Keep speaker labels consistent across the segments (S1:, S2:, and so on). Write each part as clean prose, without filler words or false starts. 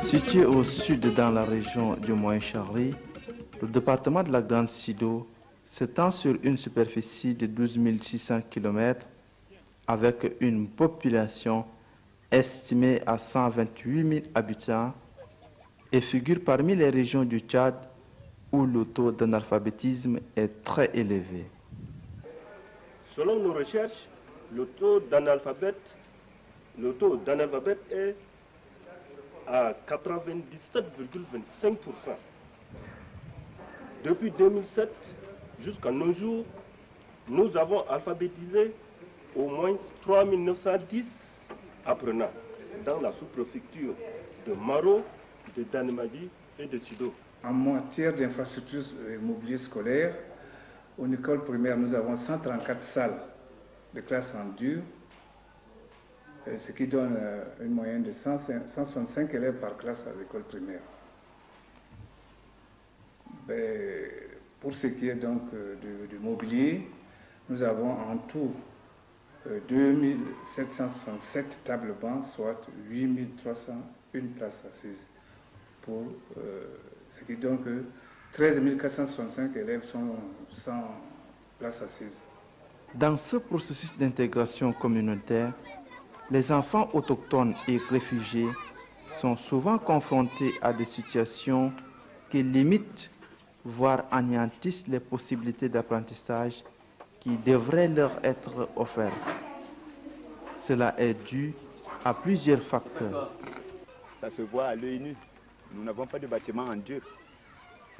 S1: Situé au sud dans la région du Moyen-Charly, le département de la Grande Sido s'étend sur une superficie de 12 600 km avec une population estimée à 128 000 habitants et figure parmi les régions du Tchad où le taux d'analphabétisme est très élevé.
S2: Selon nos recherches, le taux d'analphabète est à 97,25%. Depuis 2007 jusqu'à nos jours, nous avons alphabétisé au moins 3 910 apprenants dans la sous-préfecture de Maro, de Dannemadi et de Sido.
S3: En matière d'infrastructures mobilier scolaire, aux écoles primaires, nous avons 134 salles de classe en dur, ce qui donne une moyenne de 165 élèves par classe à l'école primaire. Pour ce qui est donc du mobilier, nous avons en tout 2767 tables bancs, soit 8301 places assises, pour ce qui donne que 13 465 élèves sont sans place assise.
S1: Dans ce processus d'intégration communautaire, les enfants autochtones et réfugiés sont souvent confrontés à des situations qui limitent, voire anéantissent les possibilités d'apprentissage qui devraient leur être offertes. Cela est dû à plusieurs facteurs.
S4: Ça se voit à l'œil nu. Nous n'avons pas de bâtiment en dur.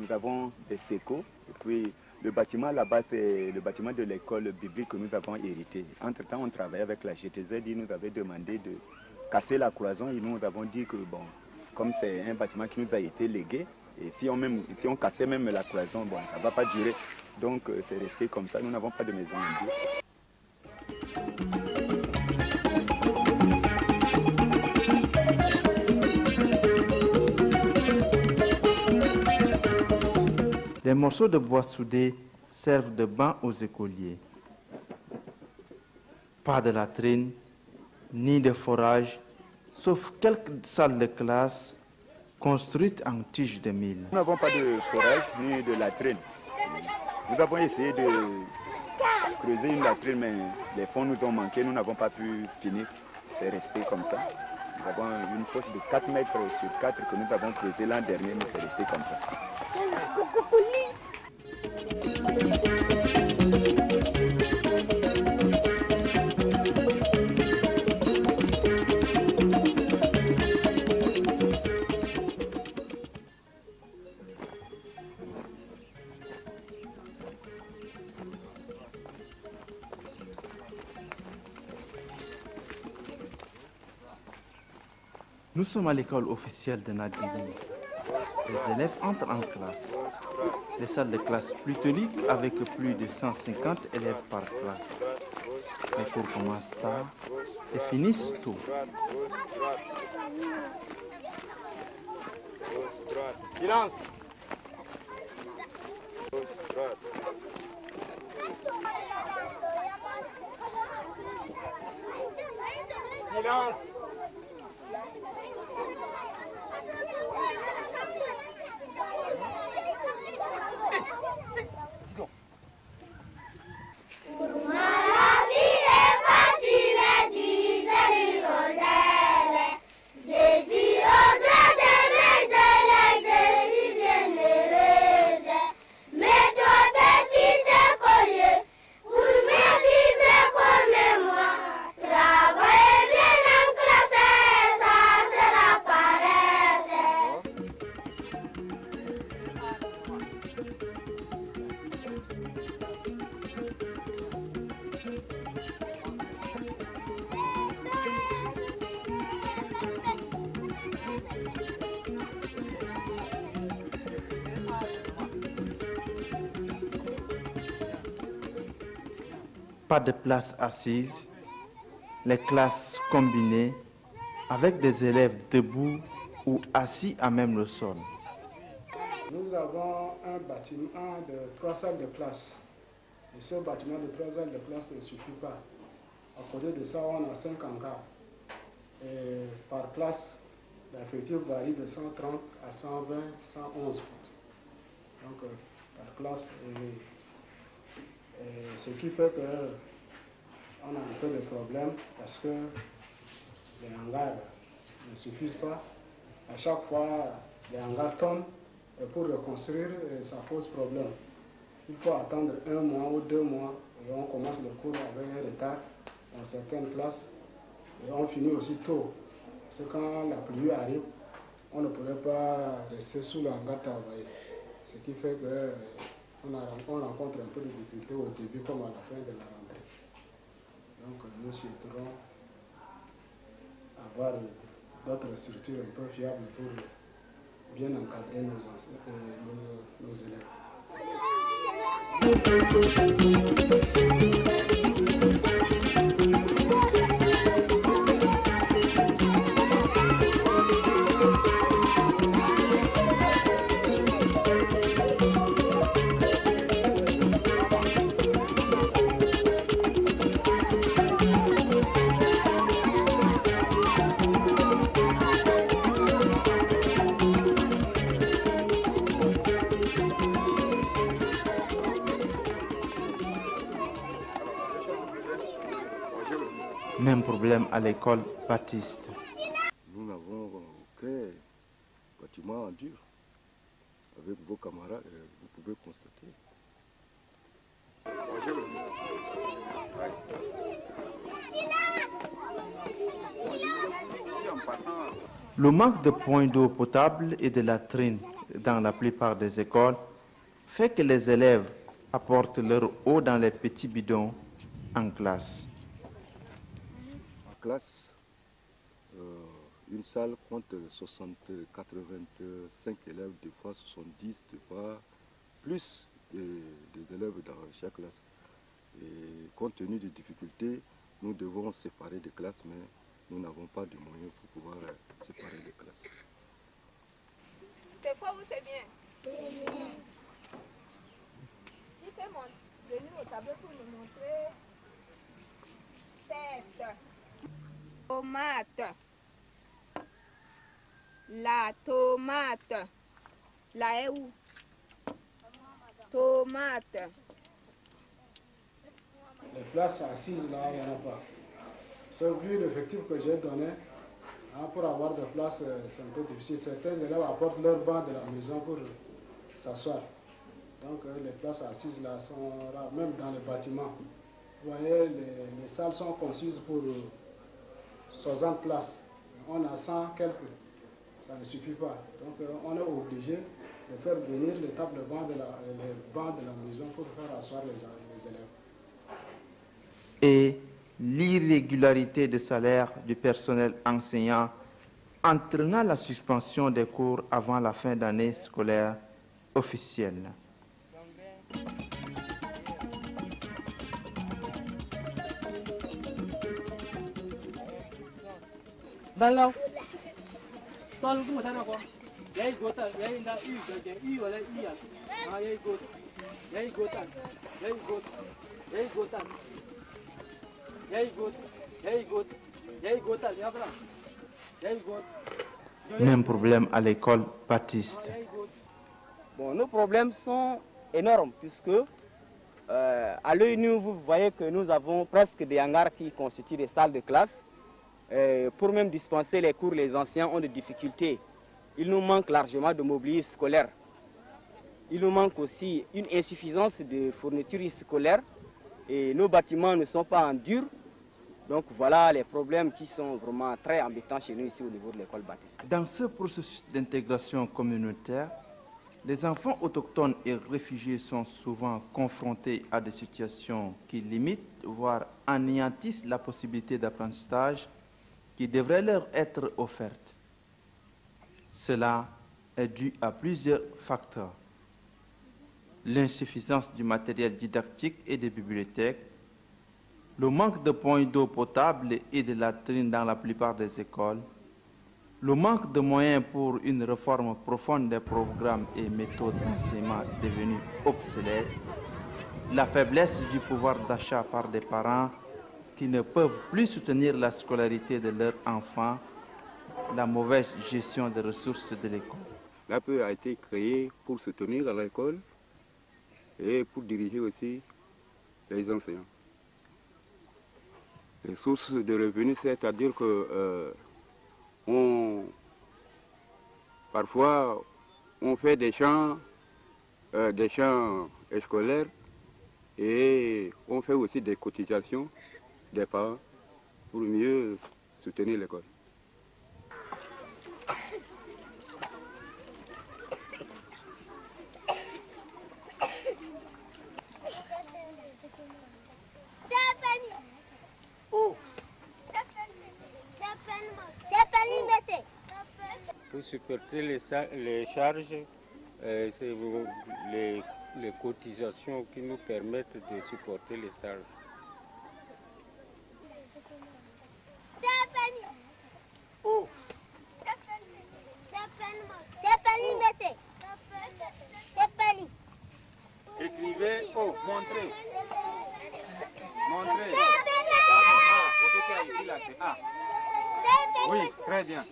S4: Nous avons des sécos. Et puis le bâtiment là-bas, c'est le bâtiment de l'école biblique que nous avons hérité. Entre-temps, on travaillait avec la GTZ. Ils nous avaient demandé de casser la cloison et nous avons dit que, bon, comme c'est un bâtiment qui nous a été légué, et si on cassait même la cloison, bon, ça ne va pas durer. Donc c'est resté comme ça. Nous n'avons pas de maison en dur.
S1: Les morceaux de bois soudés servent de banc aux écoliers. Pas de latrine, ni de forage, sauf quelques salles de classe construites en tiges de mil.
S4: Nous n'avons pas de forage ni de latrine. Nous avons essayé de creuser une latrine, mais les fonds nous ont manqué, nous n'avons pas pu finir. C'est resté comme ça. Nous avons une fosse de 4 mètres sur 4 que nous avons creusé l'an dernier, mais c'est resté comme ça.
S1: Nous sommes à l'école officielle de Nadiri. Les élèves entrent en classe. Les salles de classe plutoniques avec plus de 150 élèves par classe. Les cours commencent tard et finissent tôt.
S4: Silence. Silence.
S5: La vie est facile à dire.
S1: pas de place assise, les classes combinées avec des élèves debout ou assis à même le sol.
S5: Nous avons un bâtiment de 3 salles de classe. Et ce bâtiment de 3 salles de classe ne suffit pas. À côté de ça, on a 5 hangars. Et par classe, l'effectif varie de 130 à 120, 111. Donc, par classe. Et ce qui fait qu'on a un peu de problème parce que les hangars ne suffisent pas. À chaque fois, les hangars tombent et pour reconstruire, ça pose problème. Il faut attendre 1 mois ou 2 mois et on commence le cours avec un retard dans certaines classes et on finit aussi tôt. Parce que quand la pluie arrive, on ne pourrait pas rester sous le hangar travailler. Ce qui fait qu'on rencontre un peu de difficultés au début comme à la fin de la rentrée. Donc nous souhaiterons avoir d'autres structures un peu fiables pour bien encadrer nos élèves.
S1: Même problème à l'école baptiste.
S6: Nous n'avons aucun bâtiment en dur. Avec vos camarades, vous pouvez constater.
S1: Le manque de points d'eau potable et de latrines dans la plupart des écoles fait que les élèves apportent leur eau dans les petits bidons en classe.
S6: En classe, une salle compte 85 élèves, des fois 70, des fois plus des élèves dans chaque classe. Et compte tenu des difficultés, nous devons séparer des classes, mais nous n'avons pas de moyens pour pouvoir séparer les classes.
S7: C'est faux ou c'est bien? C'est bien. Si c'est venir au tableau pour me montrer tête, tomate, la tomate, la est où? Tomate.
S5: Les places assises là, il n'y en a pas. Sauf vu l'effectif que j'ai donné, pour avoir des places, c'est un peu difficile. Certains élèves apportent leur banc de la maison pour s'asseoir. Donc les places assises là sont rares, même dans les bâtiments. Vous voyez, les salles sont conçues pour 60 places. On a 100 quelques. Ça ne suffit pas. Donc on est obligé de faire venir les tables bancs les bancs de la maison pour faire asseoir les élèves.
S1: Et l'irrégularité de salaire du personnel enseignant entraînant la suspension des cours avant la fin d'année scolaire officielle. Même problème à l'école baptiste.
S8: Bon, nos problèmes sont énormes puisque à l'œil nu, vous voyez que nous avons presque des hangars qui constituent des salles de classe. Pour même dispenser les cours, les anciens ont des difficultés. Il nous manque largement de mobilier scolaire. Il nous manque aussi une insuffisance de fournitures scolaires et nos bâtiments ne sont pas en dur. Donc voilà les problèmes qui sont vraiment très embêtants chez nous ici au niveau de l'école baptiste.
S1: Dans ce processus d'intégration communautaire, les enfants autochtones et réfugiés sont souvent confrontés à des situations qui limitent, voire anéantissent la possibilité d'apprentissage qui devrait leur être offerte. Cela est dû à plusieurs facteurs. L'insuffisance du matériel didactique et des bibliothèques, le manque de points d'eau potable et de latrines dans la plupart des écoles, le manque de moyens pour une réforme profonde des programmes et méthodes d'enseignement devenus obsolètes, la faiblesse du pouvoir d'achat par des parents qui ne peuvent plus soutenir la scolarité de leurs enfants, la mauvaise gestion des ressources de l'école.
S9: L'APE a été créé pour soutenir l'école et pour diriger aussi les enseignants. Les sources de revenus, c'est-à-dire que parfois on fait des champs scolaires et on fait aussi des cotisations des parents pour mieux soutenir l'école.
S10: Pour supporter les charges, c'est les cotisations qui nous permettent de supporter les charges.
S4: Écrivez, oh, montrez. Montrez. Ah, oui, très bien.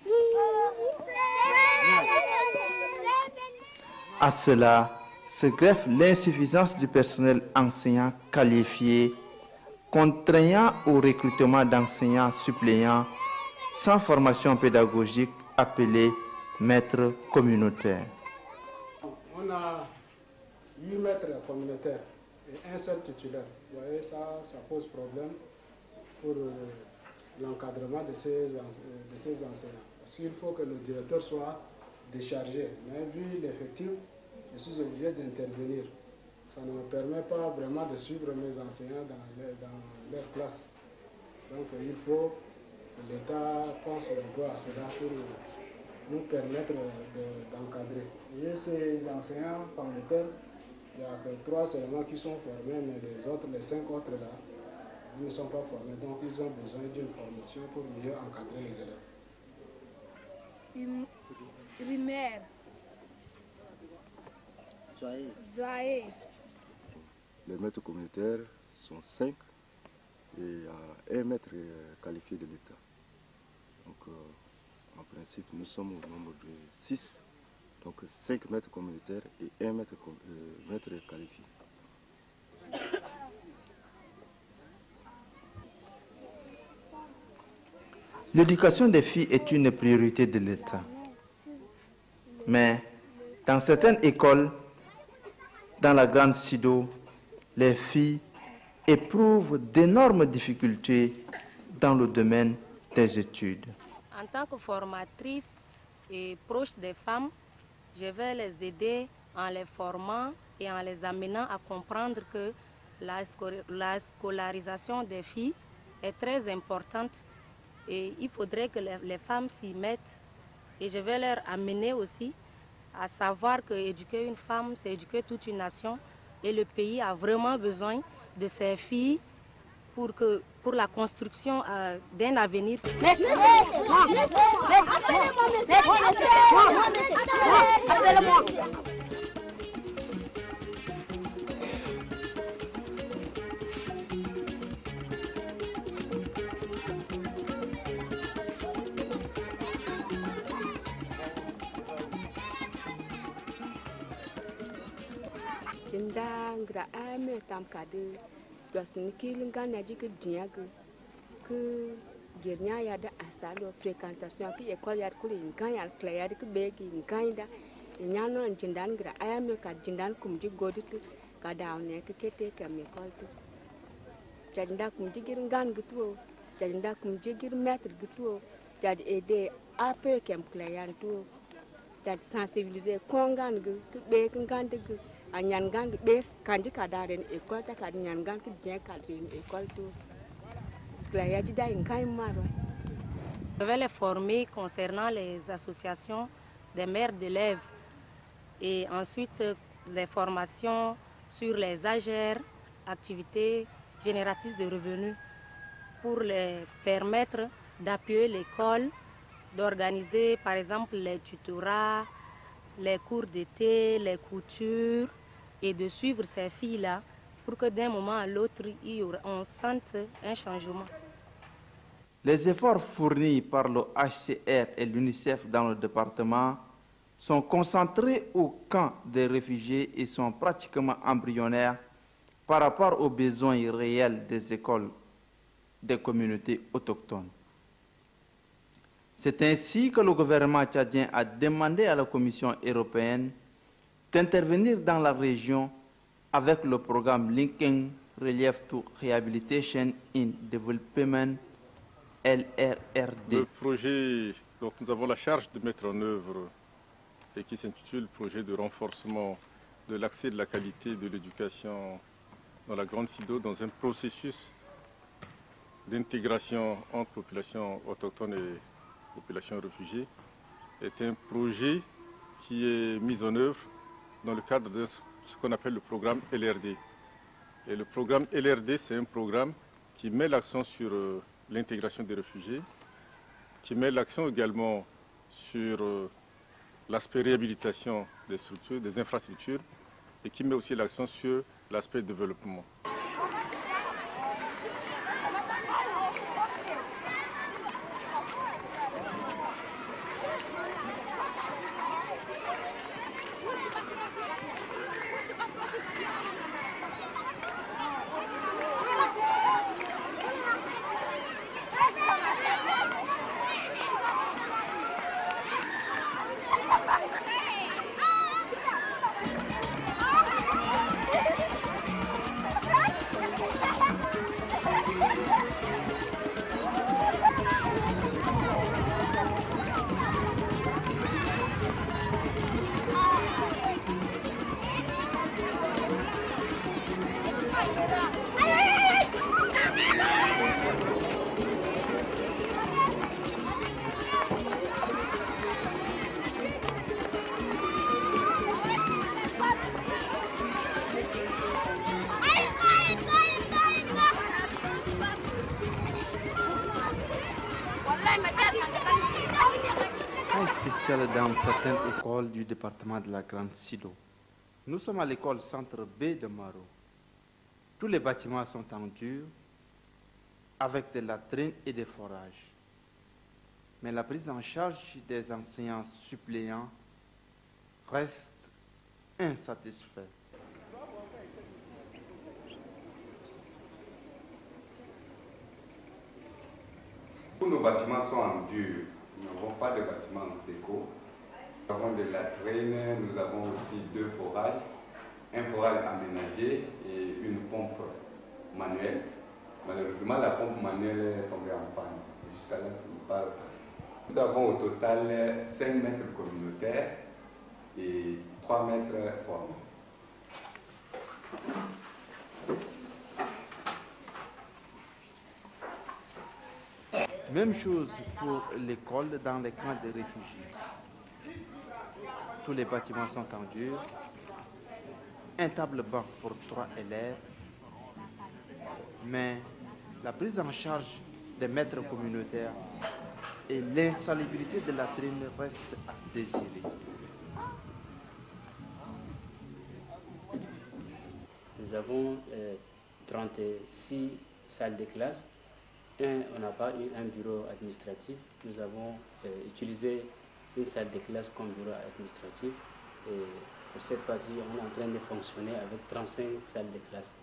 S1: À cela se greffe l'insuffisance du personnel enseignant qualifié, contraignant au recrutement d'enseignants suppléants sans formation pédagogique appelés maîtres communautaires.
S5: On a 8 maîtres communautaires et un seul titulaire. Vous voyez, ça pose problème pour l'encadrement de ces enseignants. Parce qu'il faut que le directeur soit déchargé. Mais vu l'effectif, je suis obligé d'intervenir. Ça ne me permet pas vraiment de suivre mes enseignants dans leur classe. Donc il faut que l'État pense un peu à cela pour nous permettre d'encadrer. Et ces enseignants communautaires, il n'y a que 3 seulement qui sont formés, mais les autres, les 5 autres là, ils ne sont pas formés. Donc ils ont besoin d'une formation pour mieux encadrer les élèves.
S7: Primaire. Joyeux.
S6: Les maîtres communautaires sont 5 et il y a un maître qualifié de l'État. Donc en principe nous sommes au nombre de 6, donc 5 maîtres communautaires et un maître qualifié.
S1: L'éducation des filles est une priorité de l'État. Mais dans certaines écoles, dans la Grande Sido, les filles éprouvent d'énormes difficultés dans le domaine des études.
S11: En tant que formatrice et proche des femmes, je vais les aider en les formant et en les amenant à comprendre que la scolarisation des filles est très importante et il faudrait que les femmes s'y mettent. Et je vais leur amener aussi à savoir que éduquer une femme, c'est éduquer toute une nation. Et le pays a vraiment besoin de ces filles pour la construction d'un avenir.
S12: Ngra ame tam kade dosni kilinga na jike diago que gernya ya da asalo fréquentation ki école ya kuli ngan ya claya de begi ngan da nyano jindan gra ame ka jindan kum ji godutu ka dawne ke kete ka me koltu janda kum ji gir ngan gitu janda kum ji gir maître gitu jadi aider ape kem claya tu jadi sensibiliser kongan gu be ngan de gu Anyangan bes kandi kadaren école ta kad nyangan ki bien kadrin école tout. Claya dida inkai maro.
S11: Je vais les former concernant les associations des mères d'élèves et ensuite les formations sur les AGR, activités génératrices de revenus, pour les permettre d'appuyer l'école, d'organiser par exemple les tutorats, les cours d'été, les coutures et de suivre ces filles-là pour que d'un moment à l'autre, on sente un changement.
S1: Les efforts fournis par le HCR et l'UNICEF dans le département sont concentrés au camp des réfugiés et sont pratiquement embryonnaires par rapport aux besoins réels des écoles des communautés autochtones. C'est ainsi que le gouvernement tchadien a demandé à la Commission européenne d'intervenir dans la région avec le programme Linking Relief to Rehabilitation in Development, LRRD.
S13: Le projet dont nous avons la charge de mettre en œuvre et qui s'intitule Projet de renforcement de l'accès de la qualité de l'éducation dans la Grande Sido dans un processus d'intégration entre populations autochtones et populations réfugiées est un projet qui est mis en œuvre dans le cadre de ce qu'on appelle le programme LRD. Et le programme LRD, c'est un programme qui met l'accent sur l'intégration des réfugiés, qui met l'accent également sur l'aspect réhabilitation des structures, des infrastructures, et qui met aussi l'accent sur l'aspect développement.
S1: Dans certaines écoles du département de la Grande Sido. Nous sommes à l'école centre B de Maro. Tous les bâtiments sont en dur, avec des latrines et des forages. Mais la prise en charge des enseignants suppléants reste insatisfaite.
S14: Tous nos bâtiments sont en dur. Nous n'avons pas de bâtiments en séco. Nous avons des latrines, nous avons aussi 2 forages, un forage aménagé et une pompe manuelle. Malheureusement, la pompe manuelle est tombée en panne. Jusqu'à là, ce n'est pas. Nous avons au total 5 mètres communautaires et 3 mètres formels.
S1: Même chose pour l'école dans les camps de réfugiés. Tous les bâtiments sont en dur. Un table-banc pour 3 élèves. Mais la prise en charge des maîtres communautaires et l'insalubrité de la latrines restent à désirer.
S15: Nous avons 36 salles de classe. On n'a pas eu un bureau administratif. Nous avons utilisé une salle de classe comme bureau administratif. Et pour cette fois-ci, on est en train de fonctionner avec 35 salles de classe.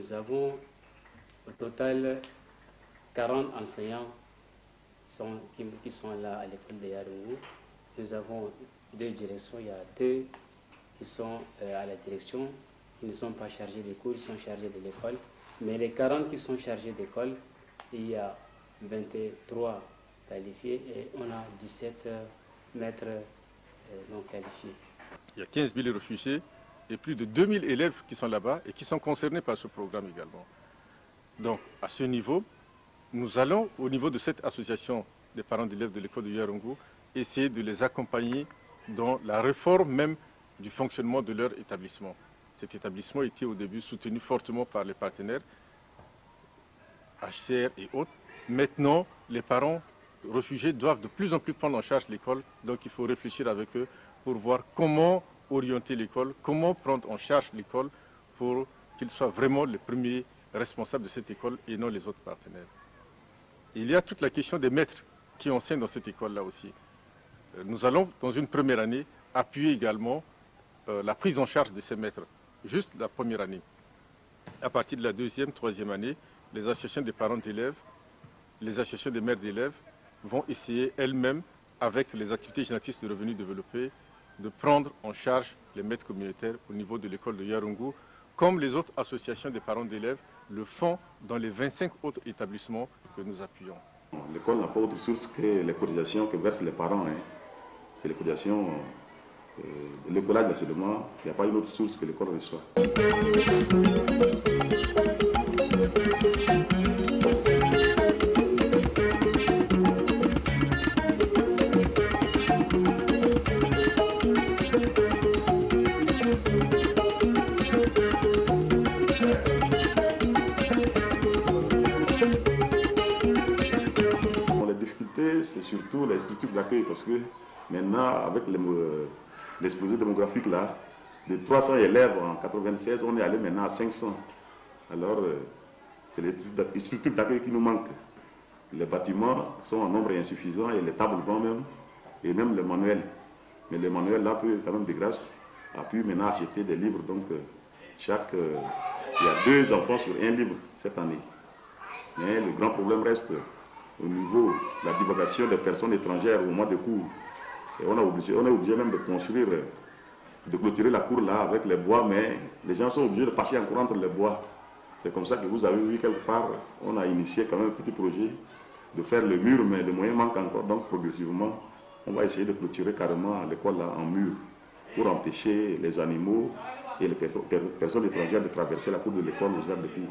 S15: nous avons au total 40 enseignants qui sont là à l'école de Yarungu. Nous avons 2 directions, il y a 2 qui sont à la direction, qui ne sont pas chargés des cours, ils sont chargés de l'école. Mais les 40 qui sont chargés d'école, il y a 23 qualifiés et on a 17 maîtres non qualifiés.
S13: Il y a 15 000 réfugiés et plus de 2000 élèves qui sont là-bas et qui sont concernés par ce programme également. Donc, à ce niveau, nous allons, au niveau de cette association des parents d'élèves de l'école de Yarungu, essayer de les accompagner dans la réforme même du fonctionnement de leur établissement. Cet établissement était au début soutenu fortement par les partenaires, HCR et autres. Maintenant, les parents réfugiés doivent de plus en plus prendre en charge l'école, donc il faut réfléchir avec eux pour voir comment orienter l'école, comment prendre en charge l'école pour qu'ils soient vraiment les premiers responsables de cette école et non les autres partenaires. Il y a toute la question des maîtres qui enseignent dans cette école-là aussi. Nous allons, dans une première année, appuyer également la prise en charge de ces maîtres, juste la première année. À partir de la 2e, 3e année, les associations des parents d'élèves, les associations des mères d'élèves vont essayer elles-mêmes, avec les activités génératrices de revenus développés, de prendre en charge les maîtres communautaires au niveau de l'école de Yarungu, comme les autres associations des parents d'élèves le font dans les 25 autres établissements que nous appuyons.
S16: L'école n'a pas autre source que les cotisations que versent les parents. C'est les cotisations de l'écolage nationalement. Il n'y a pas une autre source que l'école reçoit. C'est surtout les structures d'accueil parce que maintenant, avec l'explosion démographique là, de 300 élèves en 1996, on est allé maintenant à 500. Alors, c'est les structures d'accueil qui nous manquent. Les bâtiments sont en nombre insuffisant et les tables bancs même, et même les manuels. Mais les manuels là, peut quand même de grâce, a pu maintenant acheter des livres. Donc, il y a 2 enfants sur 1 livre cette année. Mais le grand problème reste au niveau de la divulgation des personnes étrangères au mois de cours. Et on est obligé même de construire, de clôturer la cour là avec les bois, mais les gens sont obligés de passer encore entre les bois. C'est comme ça que vous avez vu quelque part, on a initié quand même un petit projet de faire le mur, mais les moyens manquent encore, donc progressivement, on va essayer de clôturer carrément l'école là en mur pour empêcher les animaux et les personnes étrangères de traverser la cour de l'école aux heures de cours.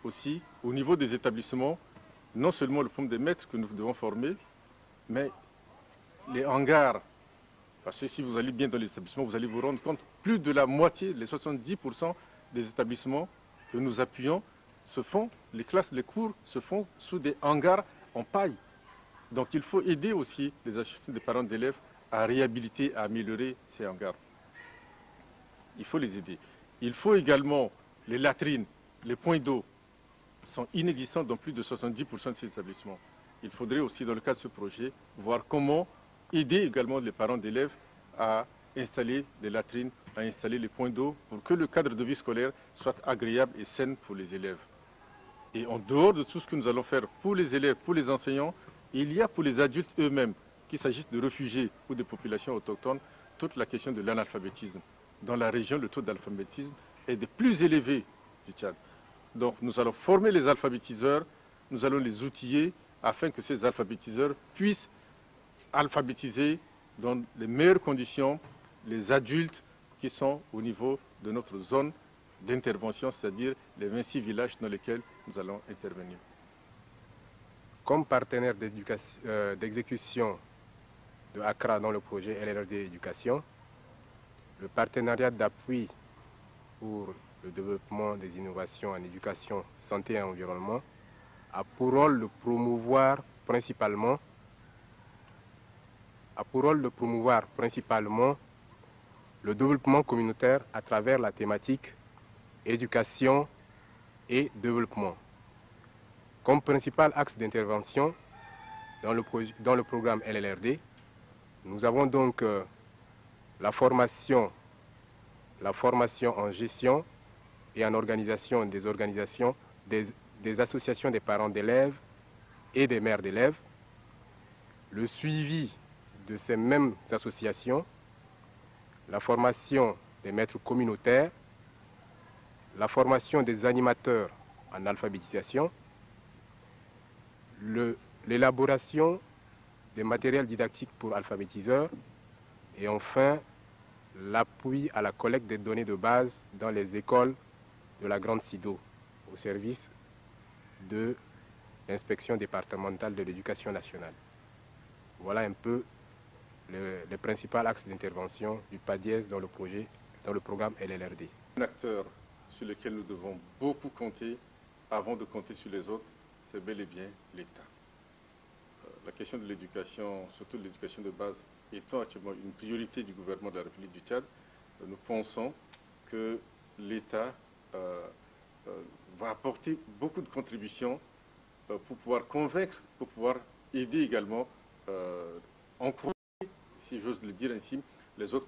S13: Aussi, au niveau des établissements, non seulement le problème des maîtres que nous devons former, mais les hangars. Parce que si vous allez bien dans les établissements, vous allez vous rendre compte, plus de la moitié, les 70% des établissements que nous appuyons, les classes, les cours se font sous des hangars en paille. Donc il faut aider aussi les associations des parents d'élèves à réhabiliter, à améliorer ces hangars. Il faut les aider. Il faut également les latrines, les points d'eau sont inexistants dans plus de 70% de ces établissements. Il faudrait aussi, dans le cadre de ce projet, voir comment aider également les parents d'élèves à installer des latrines, à installer les points d'eau pour que le cadre de vie scolaire soit agréable et sain pour les élèves. Et en dehors de tout ce que nous allons faire pour les élèves, pour les enseignants, il y a pour les adultes eux-mêmes, qu'il s'agisse de réfugiés ou de populations autochtones, toute la question de l'analphabétisme. Dans la région, le taux d'alphabétisme est des plus élevés du Tchad. Donc nous allons former les alphabétiseurs, nous allons les outiller afin que ces alphabétiseurs puissent alphabétiser dans les meilleures conditions les adultes qui sont au niveau de notre zone d'intervention, c'est-à-dire les 26 villages dans lesquels nous allons intervenir.
S17: Comme partenaire d'exécution de Accra dans le projet LRD Éducation, le partenariat d'appui pour le développement des innovations en éducation, santé et environnement a pour rôle de promouvoir principalement le développement communautaire à travers la thématique éducation et développement. Comme principal axe d'intervention dans le programme LLRD, nous avons donc la formation en gestion et en organisation des associations des parents d'élèves et des mères d'élèves, le suivi de ces mêmes associations, la formation des maîtres communautaires, la formation des animateurs en alphabétisation, l'élaboration des matériels didactiques pour alphabétiseurs et enfin l'appui à la collecte des données de base dans les écoles de la Grande Sido au service de l'inspection départementale de l'éducation nationale. Voilà un peu les principaux axes d'intervention du PADIES dans le programme LLRD.
S13: Un acteur sur lequel nous devons beaucoup compter avant de compter sur les autres, c'est bel et bien l'État. La question de l'éducation, surtout de l'éducation de base, étant actuellement une priorité du gouvernement de la République du Tchad, nous pensons que l'État va apporter beaucoup de contributions pour pouvoir convaincre, pour pouvoir aider également, encourager, si j'ose le dire ainsi, les autres